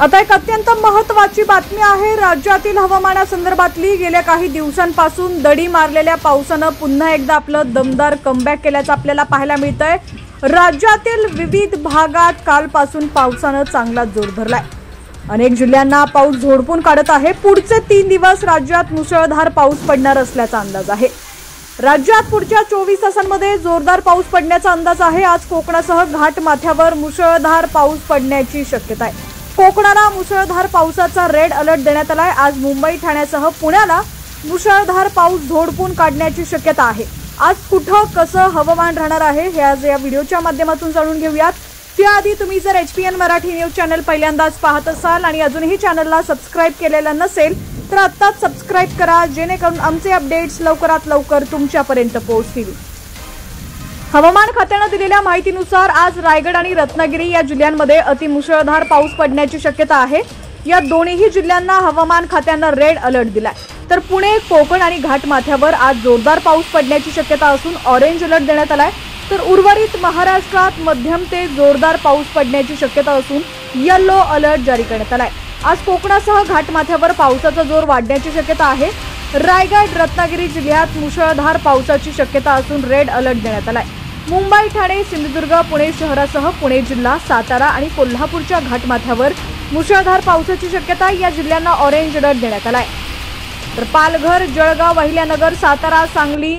आता एक अत्यंत महत्त्वाची बातमी आहे। राज्यातील हवामानासंदर्भातली गेल्या काही दिवसांपासून दडी मारलेल्या पावसानं पुन्हा एकदा आपलं दमदार कमबॅक केल्याचं आपल्याला पाहायला मिळतंय। राज्यातील विविध भागात कालपासून पावसानं चांगला जोर धरलाय। अनेक जिल्ह्यांना पाऊस झोडपून काढत आहे। पुढचे 3 दिवस राज्यात मुसळधार पाऊस पडणार असल्याचा अंदाज आहे। राज्यात पुढच्या 24 तासांमध्ये जोरदार पाऊस पडण्याचा अंदाज आहे। आज कोकणासह घाट माथ्यावर मुसळधार पाऊस पडण्याची शक्यता आहे। कोकणाला मुसळधार पावसाचा रेड अलर्ट देण्यात आलाय। आज मुंबई ठाण्यासह पुण्याला मुसळधार पाऊस झोडपून काढण्याची शक्यता आहे। आज कुठं कसं हवामान राहणार आहे हे आज या व्हिडिओच्या माध्यमातून जाणून घेऊयात। त्याआधी तुम्ही जर HPN मराठी न्यूज चॅनल पहिल्यांदाच पाहत असाल आणि अजूनही चॅनलला सबस्क्राइब केलेलं नसेल तर आत्ताच सबस्क्राइब करा, जेणेकरून आमचे अपडेट्स लवकरात लवकर तुमच्यापर्यंत पोहोचतील। हवामान खात्याने दिलेल्या माहितीनुसार आज रायगड आणि रत्नागिरी या जिल्ह्यांमध्ये अतिमुसळधार पाऊस पडण्याची शक्यता आहे। या दोन्ही जिल्ह्यांना हवामान खात्याने रेड अलर्ट दिलाय। तर पुणे, कोकण आणि घाट माथ्यावर आज जोरदार पाऊस पडण्याची शक्यता असून ऑरेंज अलर्ट देण्यात आलाय। तर उर्वरित महाराष्ट्रात मध्यम ते जोरदार पाऊस पडण्याची शक्यता असून येलो अलर्ट जारी करण्यात आलाय। आज कोकणासह घाट माथ्यावर पावसाचा जोर वाढण्याची शक्यता आहे। रायगड, रत्नागिरी जिल्ह्यात मुसळधार पावसाची शक्यता असून रेड अलर्ट देण्यात आलाय। मुंबई, ठाणे, सिंधुदुर्ग, पुणे शहरासह पुणे जिल्हा, सातारा आणि कोल्हापूरच्या घाटमाथ्यावर मुसळधार पावसाची शक्यता या जिल्ह्यांना ऑरेंज अलर्ट देण्यात आलाय। तर पालघर, जळगाव, अहिल्यानगर, सातारा, सांगली,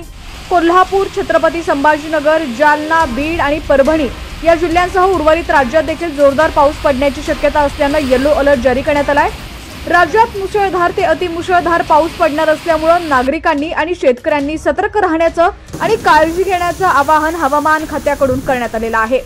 कोल्हापूर, छत्रपती संभाजीनगर, जालना, बीड आणि परभणी या जिल्ह्यांसह उर्वरित राज्यात देखील जोरदार पाऊस पडण्याची शक्यता असल्याने येलो अलर्ट जारी करण्यात आलाय। राज्यात मुसळधार ते अतिमुसळधार पाऊस पडणार असल्यामुळे नागरिकांनी आणि शेतकऱ्यांनी सतर्क राहण्याचं आणि काळजी घेण्याचं आवाहन हवामान खात्याकडून करण्यात आलेलं आहे।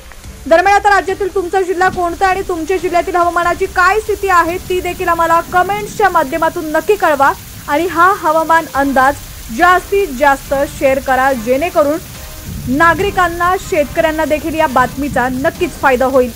दरम्यान आता राज्यातील तुमचा जिल्हा कोणता आणि तुमच्या जिल्ह्यातील हवामानाची काय स्थिती आहे ती देखील आम्हाला कमेंट्सच्या माध्यमातून नक्की कळवा आणि हा हवामान अंदाज जास्तीत जास्त शेअर करा, जेणेकरून नागरिकांना, शेतकऱ्यांना देखील या बातमीचा नक्कीच फायदा होईल।